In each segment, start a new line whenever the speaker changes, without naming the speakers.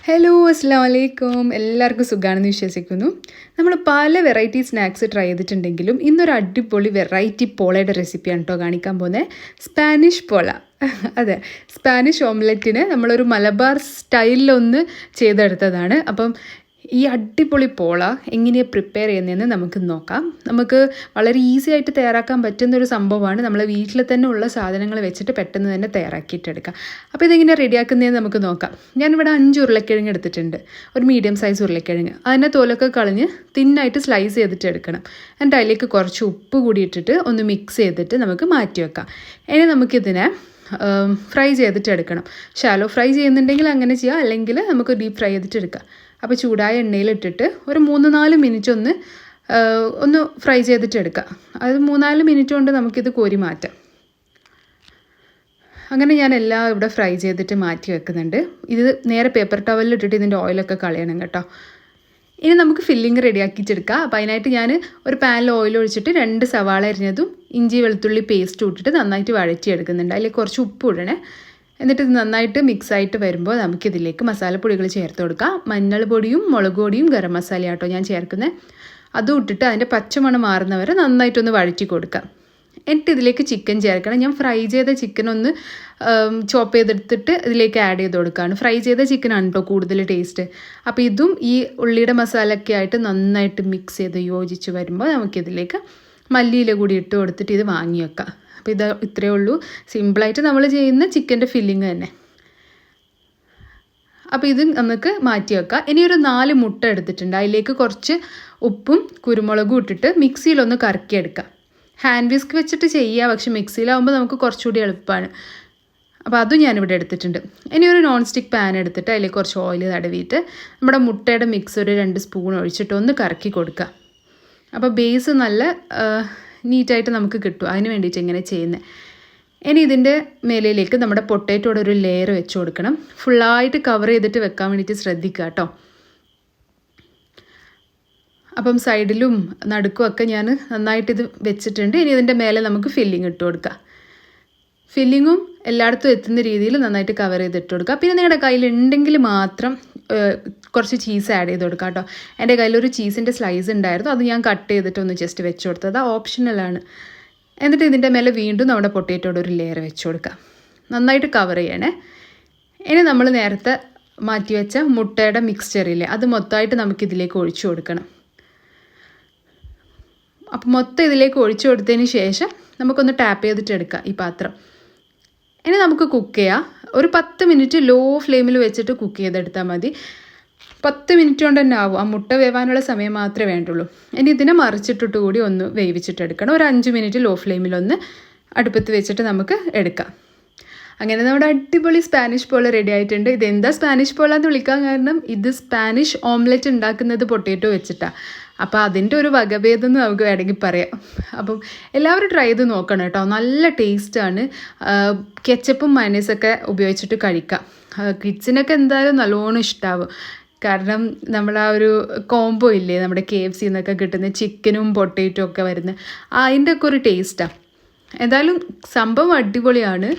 Hello അസ്സലാമു അലൈക്കും. എല്ലാവർക്കും സുഖമാണെന്ന് വിശ്വസിക്കുന്നു. നമ്മൾ പല വെറൈറ്റി സ്നാക്സ് ട്രൈ ചെയ്തിട്ടുണ്ടെങ്കിലും ഇന്നൊരു അടിപൊളി വെറൈറ്റി പോളയുടെ റെസിപ്പിയാണ് കേട്ടോ കാണിക്കാൻ പോകുന്നത്. സ്പാനിഷ് പോള. അതെ, സ്പാനിഷ് ഓംലെറ്റിന് നമ്മളൊരു മലബാർ സ്റ്റൈലിലൊന്ന് ചെയ്തെടുത്തതാണ്. അപ്പം ഈ അടിപൊളി പോള എങ്ങനെയാണ് പ്രിപ്പയർ ചെയ്യുന്നതെന്ന് നമുക്ക് നോക്കാം. നമുക്ക് വളരെ ഈസി ആയിട്ട് തയ്യാറാക്കാൻ പറ്റുന്നൊരു സംഭവമാണ്. നമ്മൾ വീട്ടിൽ തന്നെ ഉള്ള സാധനങ്ങൾ വെച്ചിട്ട് പെട്ടെന്ന് തന്നെ തയ്യാറാക്കിയിട്ടെടുക്കാം. അപ്പോൾ ഇതെങ്ങനെയാണ് റെഡിയാക്കുന്നതെന്ന് നമുക്ക് നോക്കാം. ഞാനിവിടെ 5 ഉരുളക്കിഴങ്ങ് എടുത്തിട്ടുണ്ട്, ഒരു മീഡിയം സൈസ് ഉരുളക്കിഴങ്ങ്. അതിൻ്റെ തോലൊക്കെ കളഞ്ഞ് തിന്നായിട്ട് സ്ലൈസ് ചെയ്തിട്ട് എടുക്കണം. എന്നിട്ട് അതിലേക്ക് കുറച്ച് ഉപ്പ് കൂടി ഇട്ടിട്ട് ഒന്ന് മിക്സ് ചെയ്തിട്ട് നമുക്ക് മാറ്റി വെക്കാം. ഇനി നമുക്കിതിനെ ഫ്രൈ ചെയ്തിട്ട് എടുക്കണം. ഷാലോ ഫ്രൈ ചെയ്യുന്നുണ്ടെങ്കിൽ അങ്ങനെ ചെയ്യാം, അല്ലെങ്കിൽ നമുക്ക് ഡീപ്പ് ഫ്രൈ ചെയ്തിട്ട് എടുക്കാം. അപ്പോൾ ചൂടായ എണ്ണയിലിട്ടിട്ട് ഒരു 3-4 മിനിറ്റ് ഒന്ന് ഫ്രൈ ചെയ്തിട്ട് എടുക്കാം. അത് 3-4 മിനിറ്റ് കൊണ്ട് നമുക്കിത് കോരി മാറ്റാം. അങ്ങനെ ഞാൻ എല്ലാം ഇവിടെ ഫ്രൈ ചെയ്തിട്ട് മാറ്റി വെക്കുന്നുണ്ട്. ഇത് നേരെ പേപ്പർ ടവലിലിട്ടിട്ട് ഇതിൻ്റെ ഓയിലൊക്കെ കളയണം കേട്ടോ. ഇനി നമുക്ക് ഫില്ലിങ് റെഡിയാക്കിയിട്ടെടുക്കാം. അപ്പോൾ അതിനായിട്ട് ഞാൻ ഒരു പാനിൽ ഓയിൽ ഒഴിച്ചിട്ട് 2 സവാള അരിഞ്ഞതും ഇഞ്ചി വെളുത്തുള്ളി പേസ്റ്റ് ഇട്ടിട്ട് നന്നായിട്ട് വഴറ്റിയെടുക്കുന്നുണ്ട്. അതിലേക്ക് കുറച്ച് ഉപ്പ് ഇടണേ. എന്നിട്ട് ഇത് നന്നായിട്ട് മിക്സായിട്ട് വരുമ്പോൾ നമുക്കിതിലേക്ക് മസാലപ്പൊടികൾ ചേർത്ത് കൊടുക്കാം. മഞ്ഞൾ പൊടിയും മുളക് പൊടിയും ഗരം മസാല ആട്ടോ ഞാൻ ചേർക്കുന്നത്. അതും ഇട്ടിട്ട് അതിൻ്റെ പച്ചമണം മാറുന്നവരെ നന്നായിട്ടൊന്ന് വഴറ്റി കൊടുക്കാം. എന്നിട്ട് ഇതിലേക്ക് ചിക്കൻ ചേർക്കണം. ഞാൻ ഫ്രൈ ചെയ്ത ചിക്കൻ ഒന്ന് ചോപ്പ് ചെയ്തെടുത്തിട്ട് ഇതിലേക്ക് ആഡ് ചെയ്ത് കൊടുക്കുകയാണ്. ഫ്രൈ ചെയ്ത ചിക്കനാണ് കേട്ടോ കൂടുതൽ ടേസ്റ്റ്. അപ്പോൾ ഇതും ഈ ഉള്ളിയുടെ മസാലയൊക്കെ ആയിട്ട് നന്നായിട്ട് മിക്സ് ചെയ്ത് യോജിച്ച് വരുമ്പോൾ നമുക്കിതിലേക്ക് മല്ലിയില കൂടി ഇട്ട് കൊടുത്തിട്ട് ഇത് വാങ്ങി വെക്കാം. അപ്പോൾ ഇത് ഇത്രയേ ഉള്ളൂ. സിമ്പിളായിട്ട് നമ്മൾ ചെയ്യുന്ന ചിക്കൻ്റെ ഫില്ലിങ് തന്നെ. അപ്പോൾ ഇത് നമുക്ക് മാറ്റി വെക്കാം. ഇനി ഒരു 4 മുട്ട എടുത്തിട്ടുണ്ട്. അതിലേക്ക് കുറച്ച് ഉപ്പും കുരുമുളകും ഇട്ടിട്ട് മിക്സിയിലൊന്ന് കറക്കിയെടുക്കാം. ഹാൻഡ് വിസ്ക് വെച്ചിട്ട് ചെയ്യുക, പക്ഷേ മിക്സിയിലാവുമ്പോൾ നമുക്ക് കുറച്ചുകൂടി എളുപ്പമാണ്. അപ്പോൾ അതും ഞാനിവിടെ എടുത്തിട്ടുണ്ട്. ഇനി ഒരു നോൺ സ്റ്റിക്ക് പാൻ എടുത്തിട്ട് അതിലേക്ക് കുറച്ച് ഓയിൽ തടവിയിട്ട് നമ്മുടെ മുട്ടയുടെ മിക്സ് ഒരു 2 സ്പൂൺ ഒഴിച്ചിട്ട് ഒന്ന് കറക്കി കൊടുക്കുക. അപ്പോൾ ബേസ് നല്ല നീറ്റായിട്ട് നമുക്ക് കിട്ടും. അതിന് വേണ്ടിയിട്ട് ഇങ്ങനെ ചെയ്യുന്നത്. ഇനി ഇതിൻ്റെ മേലയിലേക്ക് നമ്മുടെ പൊട്ടറ്റോയുടെ ഒരു ലെയർ വെച്ച് കൊടുക്കണം. ഫുള്ളായിട്ട് കവർ ചെയ്തിട്ട് വെക്കാൻ വേണ്ടിയിട്ട് ശ്രദ്ധിക്കുക കേട്ടോ. അപ്പം സൈഡിലും നടുക്കും ഒക്കെ ഞാൻ നന്നായിട്ടിത് വെച്ചിട്ടുണ്ട്. ഇനി ഇതിൻ്റെ മേലെ നമുക്ക് ഫില്ലിങ് ഇട്ട് കൊടുക്കാം. ഫില്ലിങ്ങും എല്ലായിടത്തും എത്തുന്ന രീതിയിൽ നന്നായിട്ട് കവർ ചെയ്തിട്ട് കൊടുക്കുക. പിന്നെ നിങ്ങളുടെ കയ്യിലുണ്ടെങ്കിൽ മാത്രം കുറച്ച് ചീസ് ആഡ് ചെയ്ത് കൊടുക്കാം കേട്ടോ. എൻ്റെ കയ്യിലൊരു ചീസിൻ്റെ സ്ലൈസ് ഉണ്ടായിരുന്നു, അത് ഞാൻ കട്ട് ചെയ്തിട്ട് ഒന്ന് ജസ്റ്റ് വെച്ച് കൊടുത്തത്. അത് ഓപ്ഷണലാണ്. എന്നിട്ട് ഇതിൻ്റെ മേലെ വീണ്ടും നമ്മുടെ പൊട്ടറ്റോയുടെ ഒരു ലെയർ വെച്ച് കൊടുക്കാം. നന്നായിട്ട് കവർ ചെയ്യണേ. ഇനി നമ്മൾ നേരത്തെ മാറ്റി വെച്ച മുട്ടയുടെ മിക്സ്ചറില്ലേ, അത് മൊത്തമായിട്ട് നമുക്കിതിലേക്ക് ഒഴിച്ചു കൊടുക്കണം. അപ്പോൾ മൊത്തം ഇതിലേക്ക് ഒഴിച്ചു കൊടുത്തതിന് ശേഷം നമുക്കൊന്ന് ടാപ്പ് ചെയ്തിട്ട് എടുക്കാം ഈ പാത്രം. ഇനി നമുക്ക് കുക്ക് ചെയ്യാം. ഒരു 10 മിനിറ്റ് ലോ ഫ്ലെയിമിൽ വെച്ചിട്ട് കുക്ക് ചെയ്തെടുത്താൽ മതി. 10 മിനിറ്റ് കൊണ്ട് തന്നെ ആവും. ആ മുട്ട വേവാനുള്ള സമയം മാത്രമേ വേണ്ടുള്ളൂ. ഇനി ഇതിനെ മറിച്ചിട്ടിട്ട് കൂടി ഒന്ന് വേവിച്ചിട്ടെടുക്കണം. ഒരു 5 മിനിറ്റ് ലോ ഫ്ലെയിമിലൊന്ന് അടുപ്പത്ത് വെച്ചിട്ട് നമുക്ക് എടുക്കാം. അങ്ങനെ നമ്മുടെ അടിപൊളി സ്പാനിഷ് പോള റെഡി ആയിട്ടുണ്ട്. ഇതെന്താ സ്പാനിഷ് പോള എന്ന് വിളിക്കാൻ കാരണം ഇത് സ്പാനിഷ് ഓംലെറ്റ് ഉണ്ടാക്കുന്നത് പൊട്ടേറ്റോ വെച്ചിട്ടാണ്. അപ്പോൾ അതിൻ്റെ ഒരു വകഭേദം എന്ന് നമുക്ക് വേണമെങ്കിൽ പറയാം. അപ്പം എല്ലാവരും ട്രൈ ചെയ്ത് നോക്കണം കേട്ടോ. നല്ല ടേസ്റ്റാണ്. കെച്ചപ്പും മയണൈസൊക്കെ ഉപയോഗിച്ചിട്ട് കഴിക്കാം. കിഡ്സിനൊക്കെ എന്തായാലും നല്ലോണം ഇഷ്ടമാവും. കാരണം നമ്മൾ ആ ഒരു കോംബോ ഇല്ലേ, നമ്മുടെ KFC എന്നൊക്കെ കിട്ടുന്ന ചിക്കനും പൊട്ടേറ്റോ ഒക്കെ വരുന്ന അതിൻ്റെ ഒക്കെ ഒരു ടേസ്റ്റാണ്. എന്തായാലും സംഭവം അടിപൊളിയാണ്.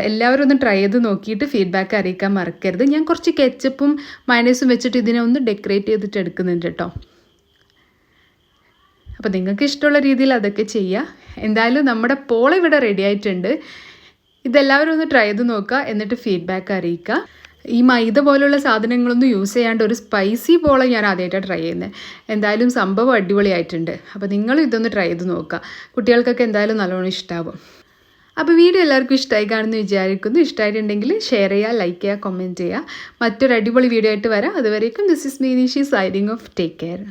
എല്ലാവരും ഒന്ന് ട്രൈ ചെയ്ത് നോക്കിയിട്ട് ഫീഡ്ബാക്ക് അറിയിക്കാൻ മറക്കരുത്. ഞാൻ കുറച്ച് കെച്ചപ്പും മയണൈസും വെച്ചിട്ട് ഇതിനെ ഒന്ന് ഡെക്കറേറ്റ് ചെയ്തിട്ട് എടുക്കുന്നുണ്ട് കേട്ടോ. അപ്പോൾ നിങ്ങൾക്ക് ഇഷ്ടമുള്ള രീതിയിൽ അതൊക്കെ ചെയ്യുക. എന്തായാലും നമ്മുടെ പോള ഇവിടെ റെഡി ആയിട്ടുണ്ട്. ഇതെല്ലാവരും ഒന്ന് ട്രൈ ചെയ്ത് നോക്കുക, എന്നിട്ട് ഫീഡ്ബാക്ക് അറിയിക്കുക. ഈ മൈദ പോലുള്ള സാധനങ്ങളൊന്നും യൂസ് ചെയ്യാണ്ട് ഒരു സ്പൈസി പോള ഞാൻ ആദ്യമായിട്ടാണ് ട്രൈ ചെയ്യുന്നത്. എന്തായാലും സംഭവം അടിപൊളിയായിട്ടുണ്ട്. അപ്പോൾ നിങ്ങളും ഇതൊന്ന് ട്രൈ ചെയ്ത് നോക്കുക. കുട്ടികൾക്കൊക്കെ എന്തായാലും നല്ലോണം ഇഷ്ടമാവും. അപ്പോൾ വീഡിയോ എല്ലാവർക്കും ഇഷ്ടമായി കാണുമെന്ന് വിചാരിക്കുന്നു. ഇഷ്ടമായിട്ടുണ്ടെങ്കിൽ ഷെയർ ചെയ്യുക, ലൈക്ക് ചെയ്യുക, കമൻറ്റ് ചെയ്യുക. മറ്റൊരു അടിപൊളി വീഡിയോ ആയിട്ട് വരാം. അതുവരേക്കും this is me Nishi signing off. Take care.